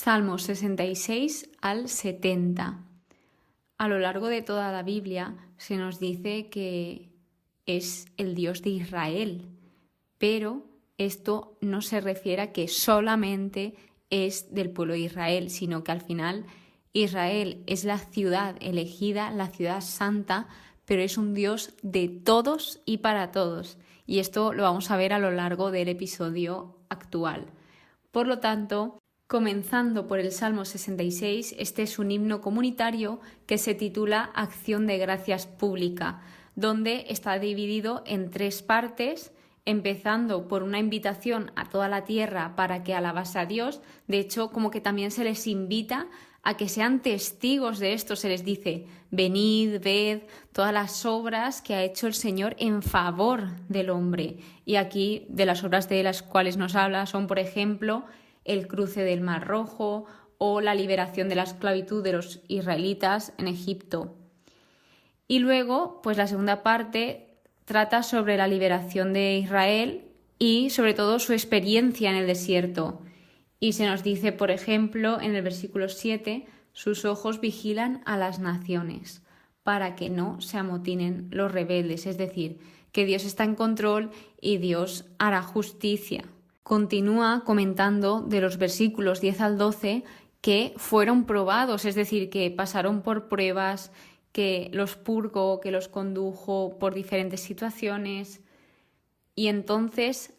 Salmos 66 al 70. A lo largo de toda la Biblia se nos dice que es el Dios de Israel, pero esto no se refiere a que solamente es del pueblo de Israel, sino que al final Israel es la ciudad elegida, la ciudad santa, pero es un Dios de todos y para todos. Y esto lo vamos a ver a lo largo del episodio actual. Por lo tanto, comenzando por el Salmo 66, este es un himno comunitario que se titula Acción de Gracias Pública, donde está dividido en 3 partes, empezando por una invitación a toda la tierra para que alabase a Dios. De hecho, como que también se les invita a que sean testigos de esto. Se les dice, venid, ved todas las obras que ha hecho el Señor en favor del hombre. Y aquí, de las obras de las cuales nos habla, son, por ejemplo, el cruce del Mar Rojo o la liberación de la esclavitud de los israelitas en Egipto. Y luego, pues la segunda parte trata sobre la liberación de Israel y sobre todo su experiencia en el desierto. Y se nos dice, por ejemplo, en el versículo 7, sus ojos vigilan a las naciones para que no se amotinen los rebeldes, es decir, que Dios está en control y Dios hará justicia. Continúa comentando de los versículos 10 al 12 que fueron probados, es decir, que pasaron por pruebas, que los purgó, que los condujo por diferentes situaciones. Y entonces,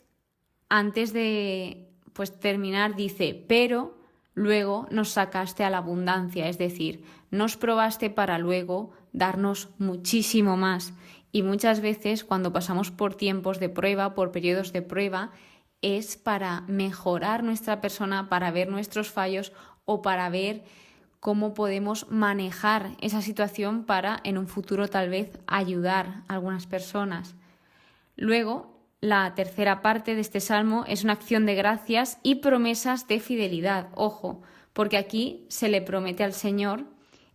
antes de terminar, dice, pero luego nos sacaste a la abundancia, es decir, nos probaste para luego darnos muchísimo más. Y muchas veces cuando pasamos por tiempos de prueba, por periodos de prueba, es para mejorar nuestra persona, para ver nuestros fallos o para ver cómo podemos manejar esa situación para en un futuro tal vez ayudar a algunas personas. Luego, la tercera parte de este salmo es una acción de gracias y promesas de fidelidad. Ojo, porque aquí se le promete al Señor,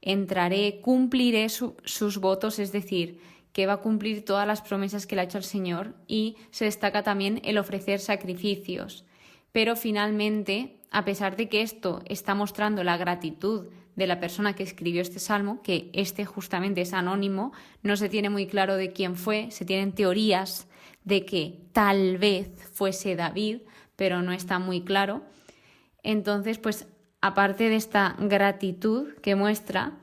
entraré, cumpliré sus votos, es decir, que va a cumplir todas las promesas que le ha hecho al Señor, y se destaca también el ofrecer sacrificios. Pero finalmente, a pesar de que esto está mostrando la gratitud de la persona que escribió este salmo, que este justamente es anónimo, no se tiene muy claro de quién fue, se tienen teorías de que tal vez fuese David, pero no está muy claro. Entonces, aparte de esta gratitud que muestra,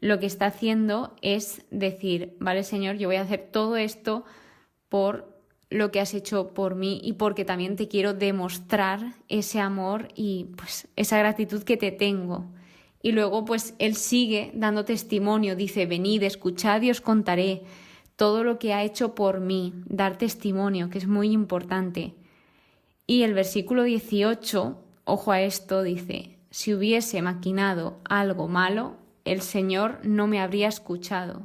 lo que está haciendo es decir, vale, Señor, yo voy a hacer todo esto por lo que has hecho por mí y porque también te quiero demostrar ese amor y esa gratitud que te tengo. Y luego él sigue dando testimonio, dice, venid, escuchad y os contaré todo lo que ha hecho por mí, dar testimonio, que es muy importante. Y el versículo 18, ojo a esto, dice, si hubiese maquinado algo malo, el Señor no me habría escuchado.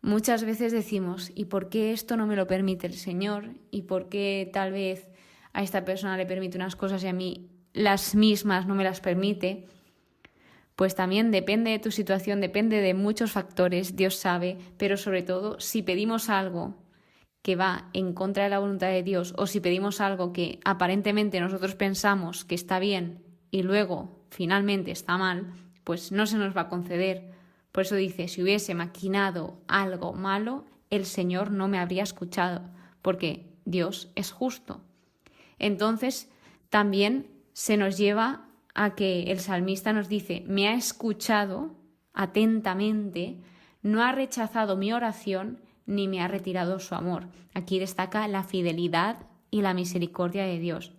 Muchas veces decimos, ¿y por qué esto no me lo permite el Señor? ¿Y por qué tal vez a esta persona le permite unas cosas y a mí las mismas no me las permite? Pues también depende de tu situación, depende de muchos factores, Dios sabe, pero sobre todo si pedimos algo que va en contra de la voluntad de Dios o si pedimos algo que aparentemente nosotros pensamos que está bien y luego finalmente está mal, pues no se nos va a conceder. Por eso dice, si hubiese maquinado algo malo, el Señor no me habría escuchado, porque Dios es justo. Entonces, también se nos lleva a que el salmista nos dice, me ha escuchado atentamente, no ha rechazado mi oración, ni me ha retirado su amor. Aquí destaca la fidelidad y la misericordia de Dios.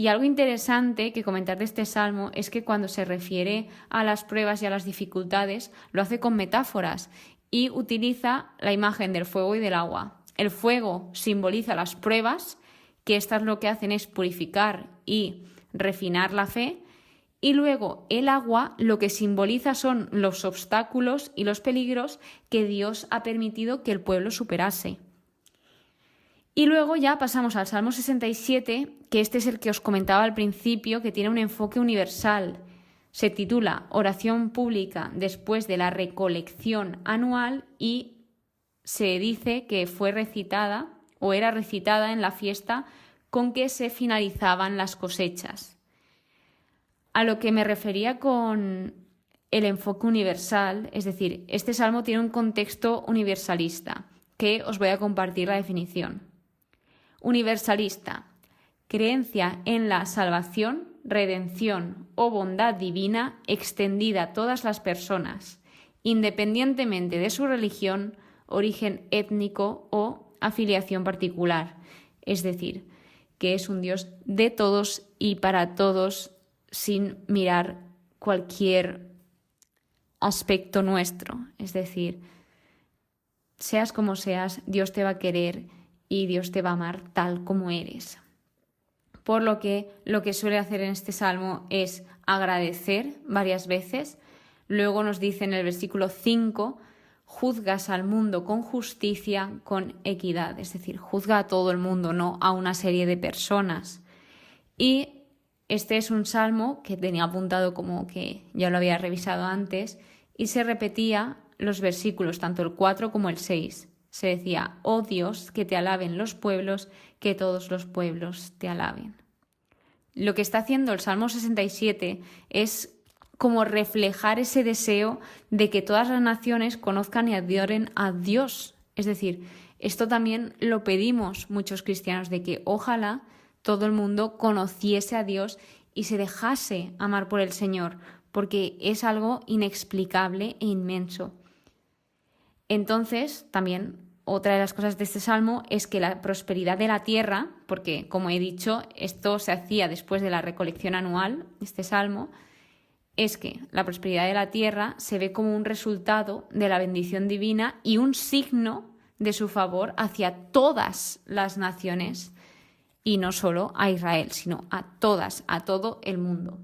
Y algo interesante que comentar de este salmo es que cuando se refiere a las pruebas y a las dificultades, lo hace con metáforas y utiliza la imagen del fuego y del agua. El fuego simboliza las pruebas, que estas lo que hacen es purificar y refinar la fe, y luego el agua lo que simboliza son los obstáculos y los peligros que Dios ha permitido que el pueblo superase. Y luego ya pasamos al Salmo 67, que este es el que os comentaba al principio, que tiene un enfoque universal. Se titula Oración pública después de la recolección anual y se dice que fue recitada o era recitada en la fiesta con que se finalizaban las cosechas. A lo que me refería con el enfoque universal, es decir, este salmo tiene un contexto universalista, que os voy a compartir la definición. Universalista: creencia en la salvación, redención o bondad divina extendida a todas las personas, independientemente de su religión, origen étnico o afiliación particular. Es decir, que es un Dios de todos y para todos, sin mirar cualquier aspecto nuestro. Es decir, seas como seas, Dios te va a querer y Dios te va a amar tal como eres. Por lo que suele hacer en este salmo es agradecer varias veces. Luego nos dice en el versículo 5, juzgas al mundo con justicia, con equidad. Es decir, juzga a todo el mundo, no a una serie de personas. Y este es un salmo que tenía apuntado como que ya lo había revisado antes y se repetía los versículos, tanto el 4 como el 6. Se decía, oh Dios, que te alaben los pueblos, que todos los pueblos te alaben. Lo que está haciendo el Salmo 67 es como reflejar ese deseo de que todas las naciones conozcan y adoren a Dios. Es decir, esto también lo pedimos muchos cristianos, de que ojalá todo el mundo conociese a Dios y se dejase amar por el Señor, porque es algo inexplicable e inmenso. Entonces, también otra de las cosas de este salmo es que la prosperidad de la tierra, porque como he dicho, esto se hacía después de la recolección anual, este salmo, es que la prosperidad de la tierra se ve como un resultado de la bendición divina y un signo de su favor hacia todas las naciones, y no solo a Israel, sino a todas, a todo el mundo.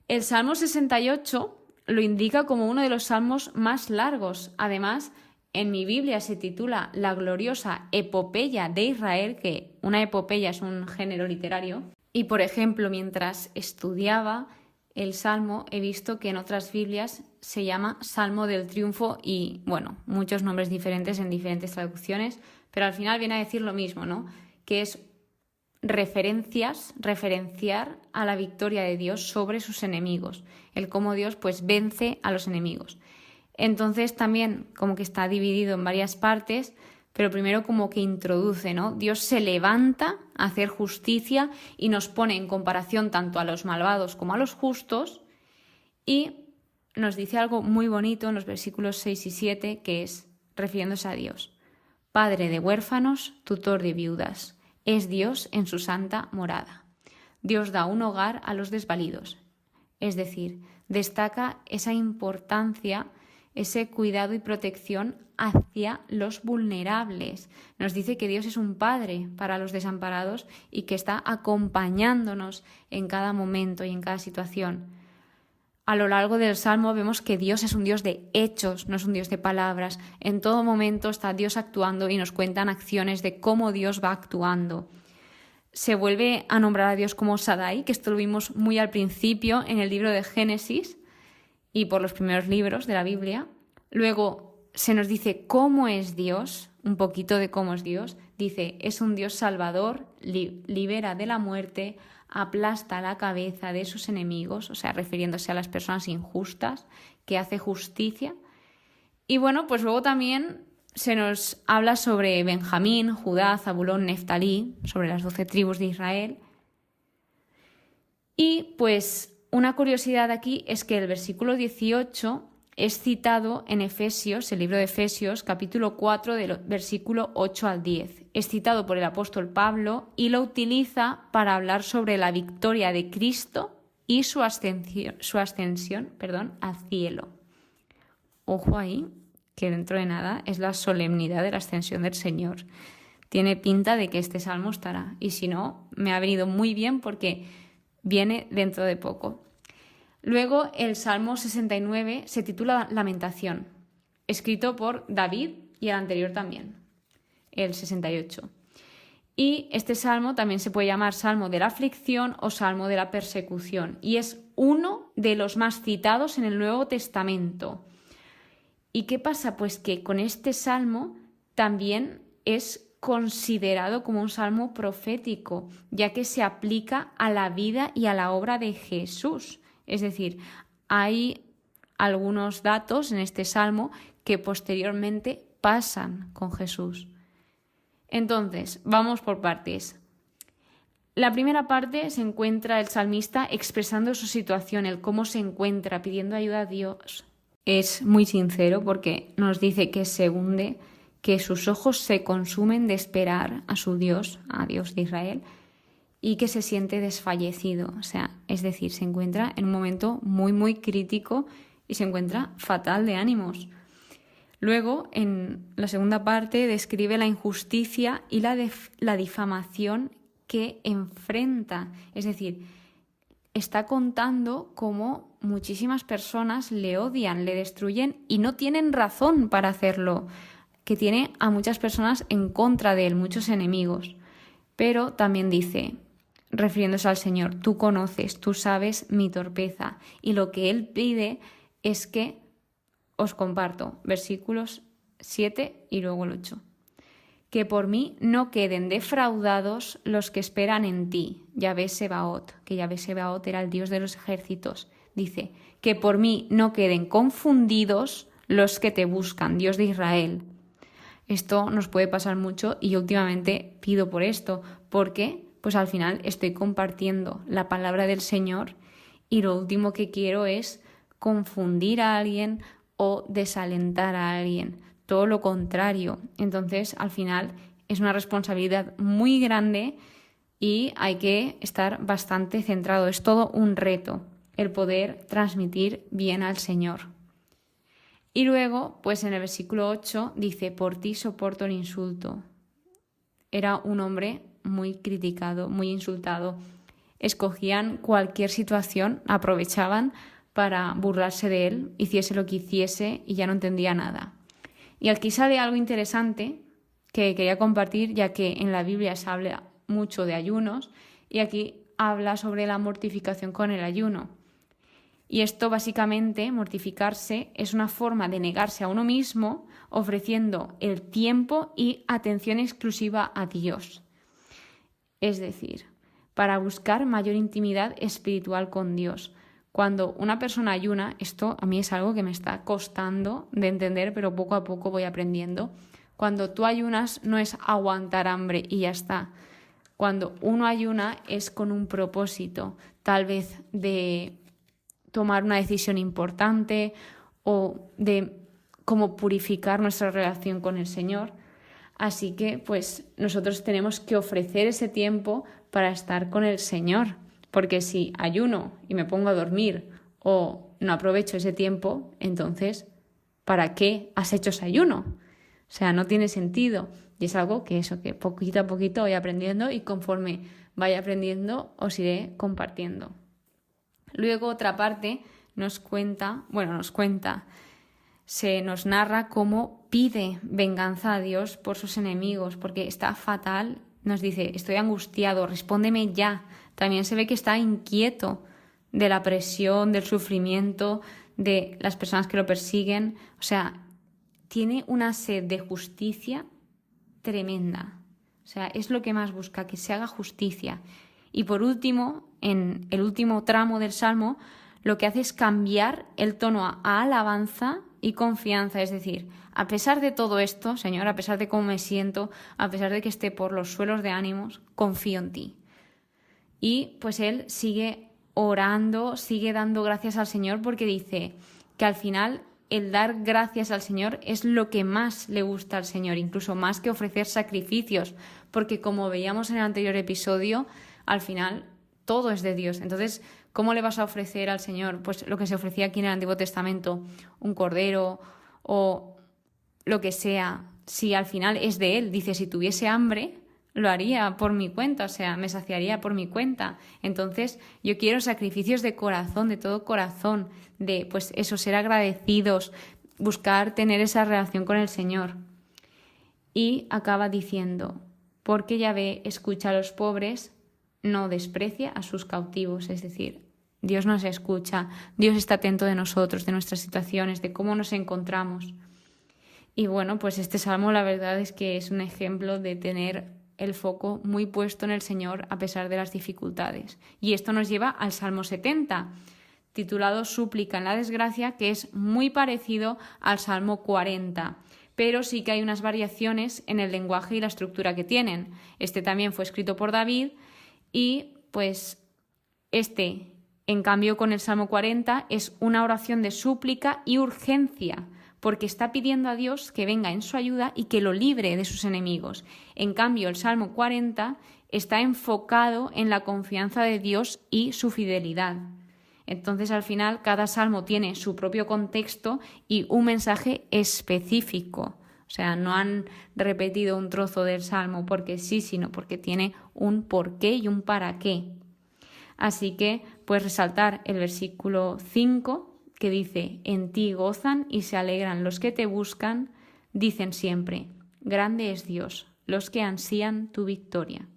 El Salmo 68 lo indica como uno de los salmos más largos. Además, en mi Biblia se titula La gloriosa epopeya de Israel, que una epopeya es un género literario. Y, por ejemplo, mientras estudiaba el Salmo, he visto que en otras Biblias se llama Salmo del Triunfo y, bueno, muchos nombres diferentes en diferentes traducciones, pero al final viene a decir lo mismo, ¿no? Que es referenciar a la victoria de Dios sobre sus enemigos, el cómo Dios pues vence a los enemigos. Entonces también como que está dividido en varias partes, pero primero como que introduce, ¿no? Dios se levanta a hacer justicia y nos pone en comparación tanto a los malvados como a los justos, y nos dice algo muy bonito en los versículos 6 y 7, que es, refiriéndose a Dios: Padre de huérfanos, tutor de viudas, es Dios en su santa morada. Dios da un hogar a los desvalidos. Es decir, destaca esa importancia, ese cuidado y protección hacia los vulnerables. Nos dice que Dios es un padre para los desamparados y que está acompañándonos en cada momento y en cada situación. A lo largo del Salmo vemos que Dios es un Dios de hechos, no es un Dios de palabras. En todo momento está Dios actuando y nos cuentan acciones de cómo Dios va actuando. Se vuelve a nombrar a Dios como Shaddai, que esto lo vimos muy al principio en el libro de Génesis y por los primeros libros de la Biblia. Luego se nos dice cómo es Dios, un poquito de cómo es Dios. Dice, es un Dios salvador, libera de la muerte, aplasta la cabeza de sus enemigos, o sea, refiriéndose a las personas injustas, que hace justicia. Y bueno, pues luego también se nos habla sobre Benjamín, Judá, Zabulón, Neftalí, sobre las 12 tribus de Israel. Y pues una curiosidad aquí es que el versículo 18 es citado en Efesios, el libro de Efesios, capítulo 4, del versículo 8 al 10. Es citado por el apóstol Pablo y lo utiliza para hablar sobre la victoria de Cristo y su ascensión al cielo. Ojo ahí, que dentro de nada es la solemnidad de la ascensión del Señor. Tiene pinta de que este salmo estará, y si no, me ha venido muy bien porque viene dentro de poco. Luego el Salmo 69 se titula Lamentación, escrito por David y el anterior también, el 68. Y este salmo también se puede llamar Salmo de la aflicción o Salmo de la persecución, y es uno de los más citados en el Nuevo Testamento. ¿Y qué pasa? Pues que con este salmo también es considerado como un salmo profético, ya que se aplica a la vida y a la obra de Jesús. Es decir, hay algunos datos en este salmo que posteriormente pasan con Jesús. Entonces, vamos por partes. La primera parte se encuentra el salmista expresando su situación, el cómo se encuentra, pidiendo ayuda a Dios. Es muy sincero porque nos dice que se hunde, que sus ojos se consumen de esperar a su Dios, a Dios de Israel, y que se siente desfallecido. O sea, es decir, se encuentra en un momento muy, muy crítico y se encuentra fatal de ánimos. Luego, en la segunda parte, describe la injusticia y la difamación que enfrenta. Es decir, está contando cómo muchísimas personas le odian, le destruyen y no tienen razón para hacerlo, que tiene a muchas personas en contra de él, muchos enemigos. Pero también dice, refiriéndose al Señor, tú conoces, tú sabes mi torpeza. Y lo que él pide es que os comparto versículos 7 y luego el 8. Que por mí no queden defraudados los que esperan en ti, Yahvé Sebaot, que Yahvé Sebaot era el Dios de los ejércitos. Dice, que por mí no queden confundidos los que te buscan, Dios de Israel. Esto nos puede pasar mucho y yo últimamente pido por esto, porque pues al final estoy compartiendo la palabra del Señor y lo último que quiero es confundir a alguien o desalentar a alguien. Todo lo contrario. Entonces, al final, es una responsabilidad muy grande y hay que estar bastante centrado. Es todo un reto el poder transmitir bien al Señor. Y luego, pues en el versículo 8 dice, por ti soporto el insulto. Era un hombre muy criticado, muy insultado. Escogían cualquier situación, aprovechaban para burlarse de él, hiciese lo que hiciese y ya no entendía nada. Y aquí sale algo interesante que quería compartir, ya que en la Biblia se habla mucho de ayunos y aquí habla sobre la mortificación con el ayuno. Y esto básicamente, mortificarse, es una forma de negarse a uno mismo ofreciendo el tiempo y atención exclusiva a Dios. Es decir, para buscar mayor intimidad espiritual con Dios. Cuando una persona ayuna, esto a mí es algo que me está costando de entender, pero poco a poco voy aprendiendo. Cuando tú ayunas no es aguantar hambre y ya está. Cuando uno ayuna es con un propósito, tal vez de tomar una decisión importante o de cómo purificar nuestra relación con el Señor. Así que pues nosotros tenemos que ofrecer ese tiempo para estar con el Señor. Porque si ayuno y me pongo a dormir o no aprovecho ese tiempo, entonces, ¿para qué has hecho ese ayuno? O sea, no tiene sentido. Y es algo que poquito a poquito voy aprendiendo y conforme vaya aprendiendo os iré compartiendo. Luego otra parte nos narra cómo pide venganza a Dios por sus enemigos, porque está fatal. Nos dice, estoy angustiado, respóndeme ya. También se ve que está inquieto de la presión, del sufrimiento, de las personas que lo persiguen. O sea, tiene una sed de justicia tremenda. O sea, es lo que más busca, que se haga justicia. Y por último, en el último tramo del Salmo, lo que hace es cambiar el tono a alabanza y confianza. Es decir, a pesar de todo esto, Señor, a pesar de cómo me siento, a pesar de que esté por los suelos de ánimos, confío en ti. Y pues él sigue orando, sigue dando gracias al Señor porque dice que al final el dar gracias al Señor es lo que más le gusta al Señor, incluso más que ofrecer sacrificios, porque como veíamos en el anterior episodio, al final todo es de Dios. Entonces, ¿cómo le vas a ofrecer al Señor? Pues lo que se ofrecía aquí en el Antiguo Testamento, un cordero o lo que sea, si al final es de Él. Dice, si tuviese hambre, lo haría por mi cuenta, o sea, me saciaría por mi cuenta. Entonces, yo quiero sacrificios de corazón, de todo corazón, de, pues eso, ser agradecidos, buscar tener esa relación con el Señor. Y acaba diciendo, porque Yahvé escucha a los pobres, no desprecia a sus cautivos. Es decir, Dios nos escucha, Dios está atento de nosotros, de nuestras situaciones, de cómo nos encontramos. Y bueno, pues este salmo la verdad es que es un ejemplo de tener el foco muy puesto en el Señor a pesar de las dificultades. Y esto nos lleva al Salmo 70, titulado Súplica en la desgracia, que es muy parecido al Salmo 40, pero sí que hay unas variaciones en el lenguaje y la estructura que tienen. Este también fue escrito por David y pues este, en cambio con el Salmo 40, es una oración de súplica y urgencia, porque está pidiendo a Dios que venga en su ayuda y que lo libre de sus enemigos. En cambio, el Salmo 40 está enfocado en la confianza de Dios y su fidelidad. Entonces, al final, cada salmo tiene su propio contexto y un mensaje específico. O sea, no han repetido un trozo del salmo porque sí, sino porque tiene un porqué y un para qué. Así que, pues resaltar el versículo 5, que dice: en ti gozan y se alegran los que te buscan, dicen siempre, grande es Dios, los que ansían tu victoria.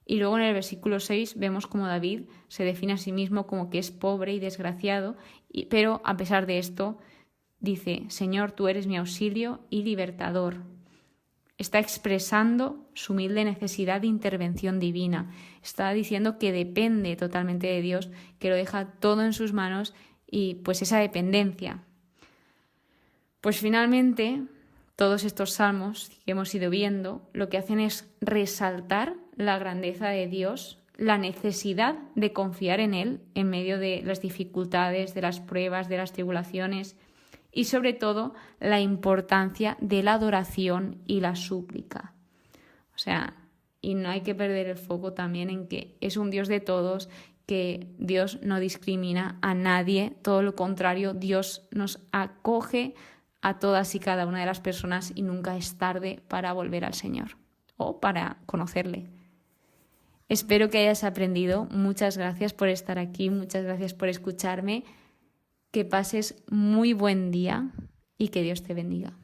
Y luego en el versículo 6 vemos cómo David se define a sí mismo como que es pobre y desgraciado, pero a pesar de esto dice, Señor, tú eres mi auxilio y libertador. Está expresando su humilde necesidad de intervención divina. Está diciendo que depende totalmente de Dios, que lo deja todo en sus manos y pues esa dependencia. Pues finalmente, todos estos salmos que hemos ido viendo lo que hacen es resaltar la grandeza de Dios, la necesidad de confiar en Él en medio de las dificultades, de las pruebas, de las tribulaciones y sobre todo la importancia de la adoración y la súplica. O sea, y no hay que perder el foco también en que es un Dios de todos, que Dios no discrimina a nadie, todo lo contrario, Dios nos acoge a todas y cada una de las personas y nunca es tarde para volver al Señor o para conocerle. Espero que hayas aprendido. Muchas gracias por estar aquí, muchas gracias por escucharme. Que pases muy buen día y que Dios te bendiga.